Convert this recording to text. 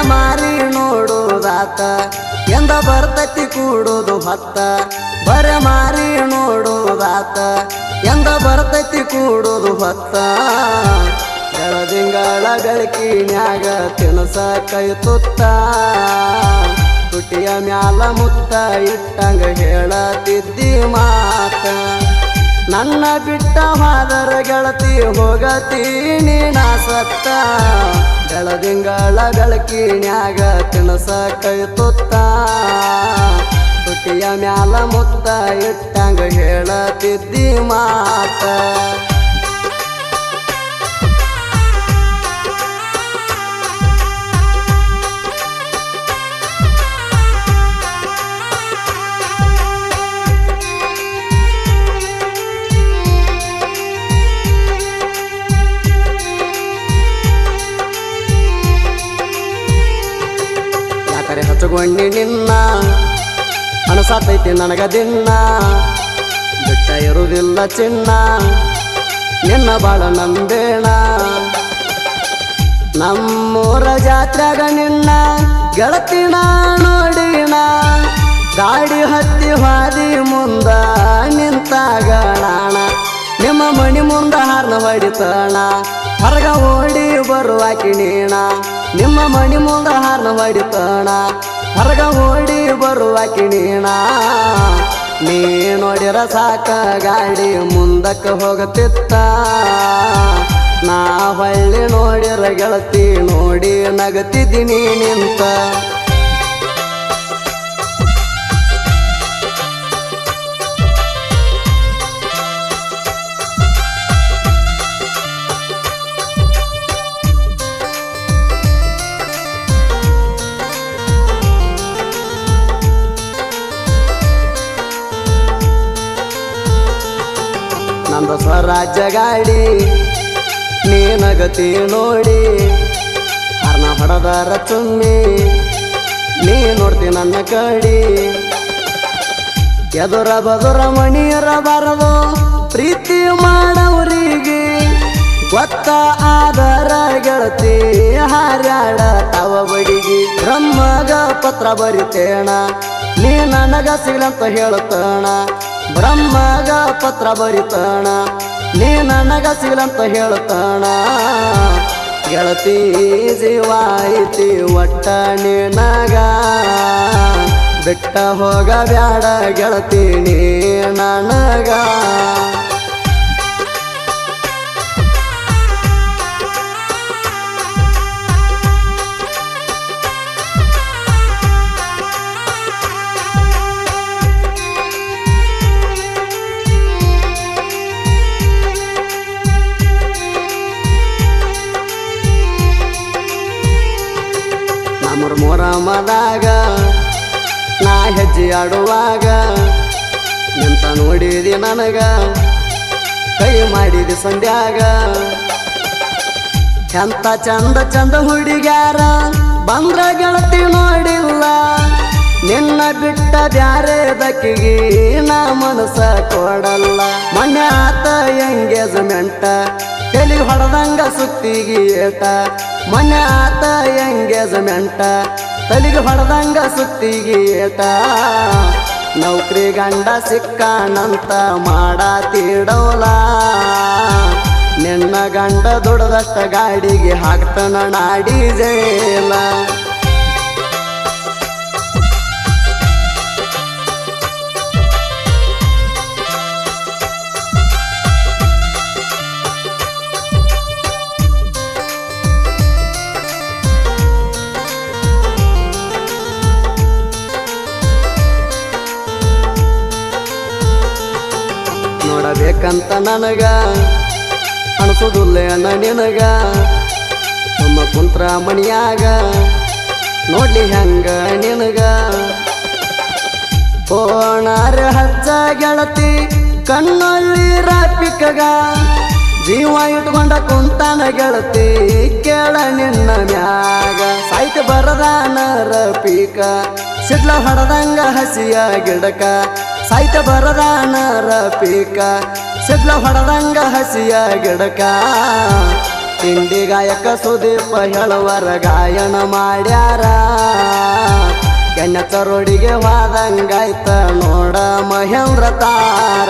ಮಾರಿ ನೋಡುದಾತ ಎಂದ ಬರ್ತತಿ ಕೂಡುದು ಹೊತ್ತ ಬರ ಮಾರಿ ನೋಡುದಾತ ಎಂದ ಬರ್ತತಿ ಕೂಡುದು ಹೊತ್ತ ಬೆಳದಿಂಗಳ ಬೆಳಕಿನ್ಯಾಗ ತಿನಸ ಕೈ ತುತ್ತ ತುಟಿಯ ಮ್ಯಾಲ ಮುತ್ತ ಇಟ್ಟಂಗ ಹೇಳತಿದ್ದಿ ಮಾತ ನನ್ನ ಬಿಟ್ಟ ಹಾದರ ಗೆಳತಿ ಹೋಗತೀನಿ ನಾ ಸತ್ತ ಬೆಳದಿಂಗಳ ಬೆಳಕಿನ್ಯಾಗ ತಿನಸ ಕೈ ತುತ್ತ ತುಟಿಯ ಮ್ಯಾಲ ಮುತ್ತ ಇಟ್ಟಂಗ ಹೇಳತಿದ್ದಿ ಮಾತ ಹಚ್ಚಗೊಂಡಿ ನಿನ್ನ ಅನಸಾತೈತಿ ನನಗ ದಿನ್ನ ಬಿಟ್ಟ ಇರುವುದಿಲ್ಲ ಚಿನ್ನ ನಿನ್ನ ಬಾಳ ನಂಬೇಣ ನಮ್ಮೂರ ಜಾತ್ರೆಗ ನಿನ್ನ ಗೆಳತಿನ ನೋಡಿನ ಗಾಡಿ ಹತ್ತಿ ಹಾದಿ ಮುಂದ ನಿಂತಾಗ ನಾಣ ನಿಮ್ಮ ಮಣಿ ಮುಂದ ಹಾರ್ನ ಹೊಡಿತಣ ಹೊರಗ ಓಡಿ ಬರುವಾಕಿ ನೀಣ ನಿಮ್ಮ ಮಣಿ ಮುಂದ ಹಾರ್ನ ಹೊಡಿತಣ ಹೊರಗ ಓಡಿ ಬರುವಾಕಿ ನೀಣ ನೀ ನೋಡಿರ ಸಾಕ ಗಾಡಿ ಮುಂದಕ್ಕೆ ಹೋಗತಿತ್ತ ನಾ ಹೊಳ್ಳಿ ನೋಡಿರ ಗೆಳತಿ ನೋಡಿ ನಗತಿದ್ದೀನಿ ನಿಂತ ನಂದ ಸ್ವರಾಜ್ಯ ಗಾಡಿ ನೀ ನಗತಿ ನೋಡಿ ಹರ್ನ ಹೊಡೆದರ ಚುಮ್ಮಿ ನೀ ನೋಡ್ತಿ ನನ್ನ ಕಡಿ ಎದುರ ಬದುರ ಮಣಿಯರ ಬರದು ಪ್ರೀತಿ ಮಾಡವರಿಗೆ ಗೊತ್ತ ಆದರ ಗೆಳತಿ ಹಾರ್ಯಾಡ ತವ ಬಡಿಗಿ ಬ್ರಹ್ಮಗ ಪತ್ರ ಬರಿತೇಣ ನೀ ನನಗ ಸಿಗ್ಲಂತ ಹೇಳುತ್ತಣ ಬ್ರಹ್ಮಗ ಪತ್ರ ಬರಿತಣ ನೀ ನನಗ ಸಿಗ್ಲಂತ ಹೇಳುತ್ತಣ ಗೆಳತಿ ಜೀವ ಐತಿ ಒಟ್ಟ ನಿನಗ ಬಿಟ್ಟ ಹೋಗ ಬ್ಯಾಡ ಗೆಳತಿ ನೀ ನನಗ ಮೊರಮದಾಗ ನಾ ಹೆಜ್ಜೆ ಆಡುವಾಗ ನಿಂತ ನೋಡಿದಿ ನನಗ ಕೈ ಮಾಡಿದಿ ಸಂಧ್ಯಾಗ ಎಂತ ಚಂದ ಚಂದ ಹುಡುಗ್ಯಾರ ಬಂದ್ರ ಗೆಳತಿ ನೋಡಿಲ್ಲ ನಿನ್ನ ಬಿಟ್ಟ ಬ್ಯಾರೆ ದಕ್ಕಿಗಿ ನಾ ಮನಸ ಕೊಡಲ್ಲ ಮೊನ್ನೆ ಆತ ಎಂಗೇಜ್ಮೆಂಟ ತಲಿ ಹೊಡೆದಂಗ ಸುತ್ತಿಗಿ ಏಟ ಮೊನ್ನೆ ಆತ ಎಂಗೇಜ್ಮೆಂಟ ತಲಿಗೆ ಹೊಡೆದಂಗ ಸುತ್ತಿಗಿ ಏಟ ನೌಕರಿ ಗಂಡ ಸಿಕ್ಕಾನಂತ ಮಾಡಾತಿಡೋಲ ನಿನ್ನ ಗಂಡ ದುಡದಷ್ಟ ಗಾಡಿಗೆ ಹಾಕ್ತನ ನಾಡಿ ಜೇಲ ನೋಡಬೇಕಂತ ನನಗ ಅನ್ಸುದಿಲ್ಲ ನಿನಗ ನಮ್ಮ ಕುಂತ್ರ ಮಣಿಯಾಗ ನೋಡ್ಲಿ ಹೆಂಗ ನಿನಗ ಓಣಾರ ಹಚ್ಚ ಗೆಳತಿ ಕಣ್ಣಲ್ಲಿ ರಾಪಿಕಗ ಜೀವ ಇಟ್ಕೊಂಡ ಕುಂತಾನ ಗೆಳತಿ ಕೇಳ ನಿನ್ನ ಮ್ಯಾಗ ಸಾಯ್ತ ಬರದಾನ ರಪೀಕ ಸಿಡ್ಲ ಹೊಡೆದಂಗ ಹಸಿಯ ಗಿಡಕ ಸಾಯ್ತ ಬರದಾನ ರಪೀಕ ಸಿಡ್ಲ ಹೊಡೆದಂಗ ಹಸಿಯ ಗಿಡಕ ತಿಂಡಿ ಗಾಯಕ ಸುದೀಪ ಹೇಳುವರ ಗಾಯನ ಮಾಡ್ಯಾರ ಕೆಣ್ಣ ಚರೋಡಿಗೆ ಹೋದಂಗಾಯ್ತ ನೋಡ ಮಹೇಂದ್ರ ತಾರ